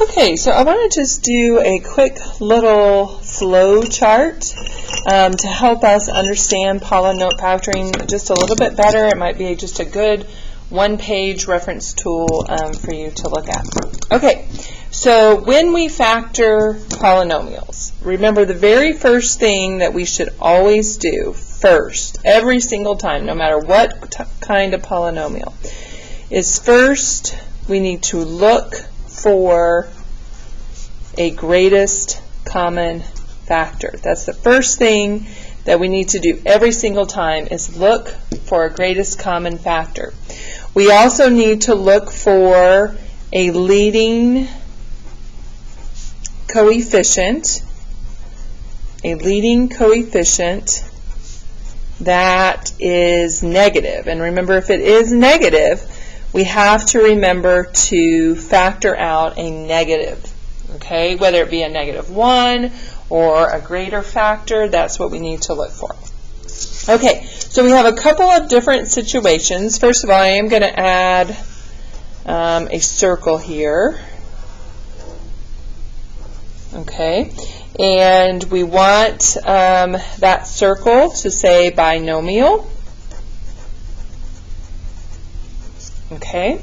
Okay, so I want to just do a quick little flow chart to help us understand factoring just a little bit better. It might be just a good one-page reference tool for you to look at. Okay, so when we factor polynomials, remember the very first thing that we should always do first, every single time, no matter what kind of polynomial, is first we need to look for a greatest common factor. That's the first thing that we need to do every single time, is look for a greatest common factor. We also need to look for a leading coefficient, that is negative. And remember, if it is negative, we have to remember to factor out a negative. Okay, whether it be a -1 or a greater factor, that's what we need to look for. Okay, so we have a couple of different situations. First of all, I am going to add a circle here. Okay, and we want that circle to say binomial. Okay,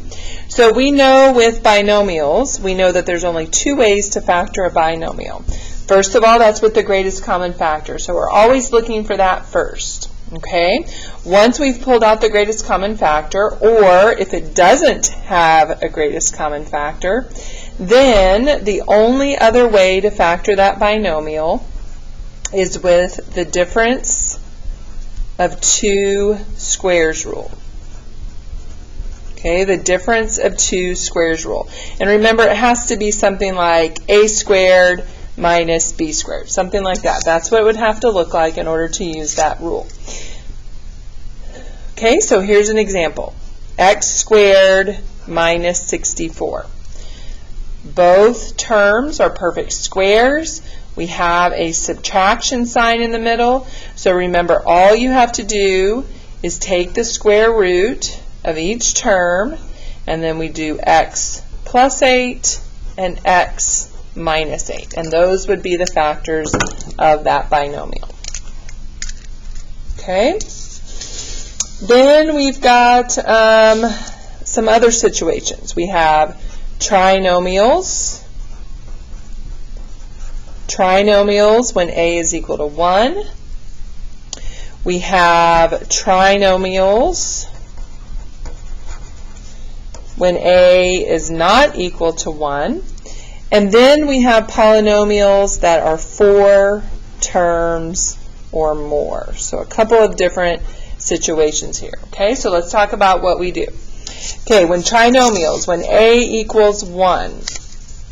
so we know with binomials, we know that there's only two ways to factor a binomial. First of all, that's with the greatest common factor, so we're always looking for that first. Okay, once we've pulled out the greatest common factor, or if it doesn't have a greatest common factor, then the only other way to factor that binomial is with the difference of two squares rule. Okay, the difference of two squares rule. And remember, it has to be something like a squared minus b squared, something like that. That's what it would have to look like in order to use that rule. Okay, so here's an example. X squared minus 64. Both terms are perfect squares. We have a subtraction sign in the middle. So remember, all you have to do is take the square root of each term, and then we do x plus 8 and x minus 8. And those would be the factors of that binomial. Okay? Then we've got some other situations. We have trinomials. Trinomials when a is equal to 1. We have trinomials when a is not equal to 1. And then we have polynomials that are 4 terms or more. So a couple of different situations here. Okay, so let's talk about what we do. Okay, when trinomials, when a equals 1.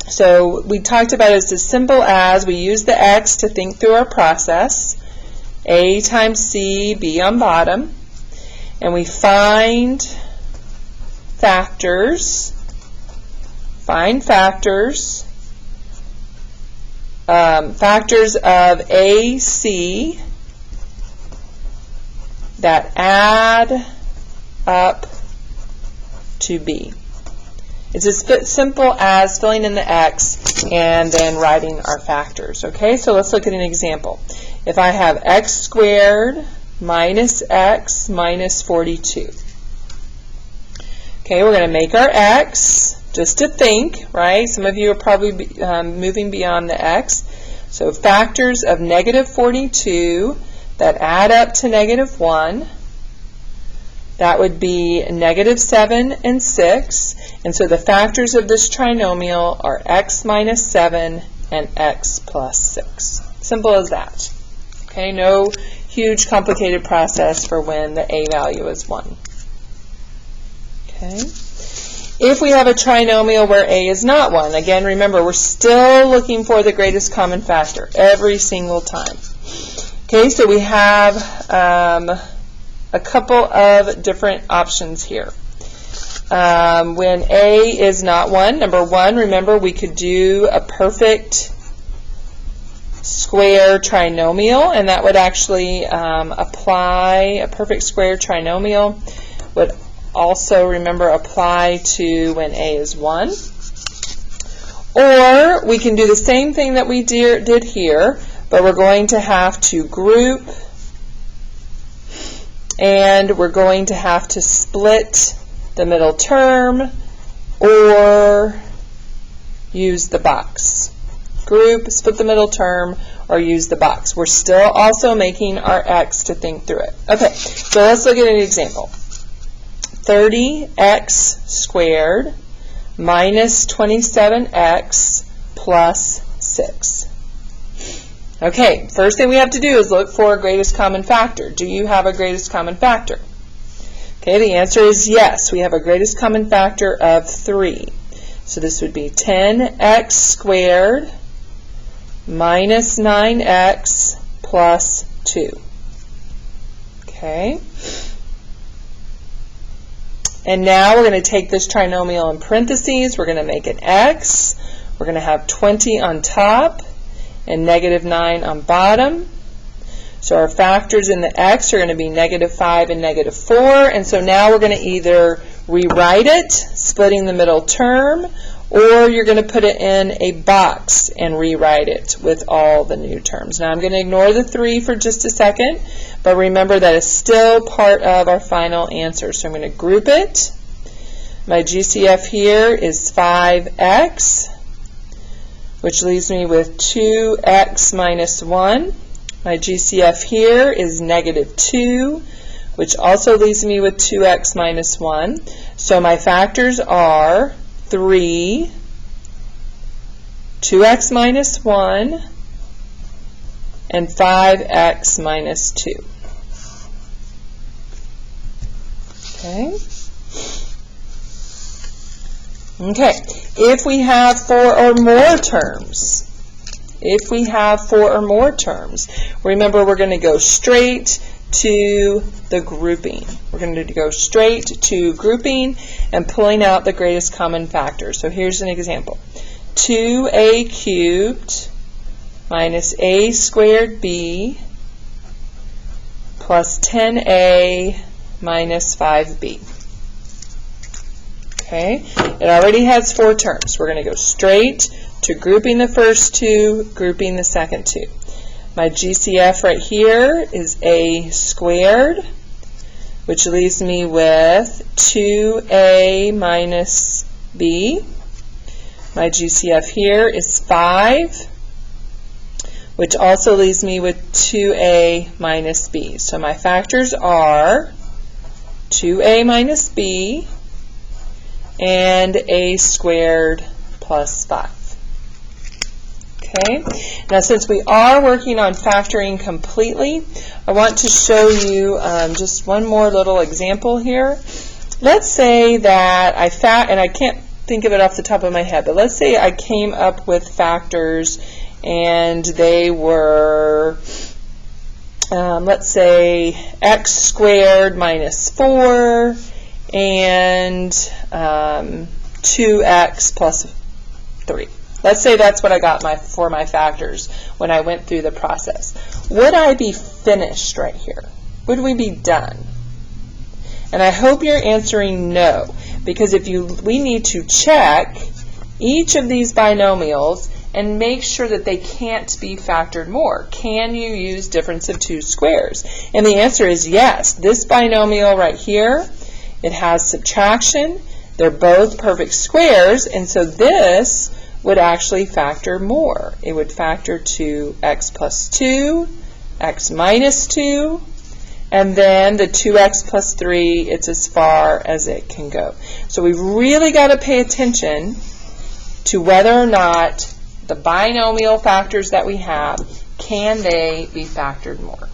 So we talked about it as simple as we use the x to think through our process. A times c, b on bottom. And we find factors, factors of a, c that add up to b. It's as simple as filling in the x and then writing our factors. Okay, so let's look at an example. If I have x squared minus x minus 42. Okay, we're going to make our x, just to think, right? Some of you are probably moving beyond the x. So factors of negative 42 that add up to negative 1. That would be negative 7 and 6. And so the factors of this trinomial are x minus 7 and x plus 6. Simple as that. Okay, no huge complicated process for when the a value is 1. Okay. If we have a trinomial where a is not 1, again, remember, we're still looking for the greatest common factor every single time. Okay, so we have a couple of different options here. When a is not 1, number 1, remember, we could do a perfect square trinomial, and that would actually apply, a perfect square trinomial would also, remember, apply to when a is 1. Or we can do the same thing that we did here, but we're going to have to group, and we're going to have to split the middle term or use the box. Group, split the middle term, or use the box. We're still also making our x to think through it. Okay, so let's look at an example. 30x squared minus 27x plus 6. Okay, first thing we have to do is look for a greatest common factor. Do you have a greatest common factor? Okay, the answer is yes. We have a greatest common factor of 3. So this would be 10x squared minus 9x plus 2. Okay. And now we're going to take this trinomial in parentheses. We're going to make an x. We're going to have 20 on top and negative 9 on bottom. So our factors in the x are going to be negative 5 and negative 4. And so now we're going to either rewrite it, splitting the middle term, or you're going to put it in a box and rewrite it with all the new terms. Now I'm going to ignore the 3 for just a second, but remember that is still part of our final answer. So I'm going to group it. My GCF here is 5x, which leaves me with 2x minus 1. My GCF here is negative 2, which also leaves me with 2x minus 1. So my factors are 3, 2x minus 1, and 5x minus 2. Okay. Okay, if we have 4 or more terms, remember we're going to go straight to the grouping. We're going to go straight to grouping and pulling out the greatest common factor. So here's an example. 2a cubed minus a squared b plus 10a minus 5b. Okay, it already has 4 terms. We're going to go straight to grouping the first 2, grouping the second 2. My GCF right here is a squared, which leaves me with 2a minus b. My GCF here is 5, which also leaves me with 2a minus b. So my factors are 2a minus b and a squared plus 5. Okay, now since we are working on factoring completely, I want to show you just one more little example here. Let's say that and I can't think of it off the top of my head, but let's say I came up with factors and they were, let's say, x squared minus 4 and 2x plus 3. Let's say that's what I got for my factors when I went through the process. Would I be finished right here? Would we be done? And I hope you're answering no, because we need to check each of these binomials and make sure that they can't be factored more. Can you use difference of 2 squares? And the answer is yes. This binomial right here, it has subtraction. They're both perfect squares, and so this would actually factor more. It would factor to x plus 2, x minus 2, and then the 2x plus 3, it's as far as it can go. So we've really got to pay attention to whether or not the binomial factors that we have, can they be factored more?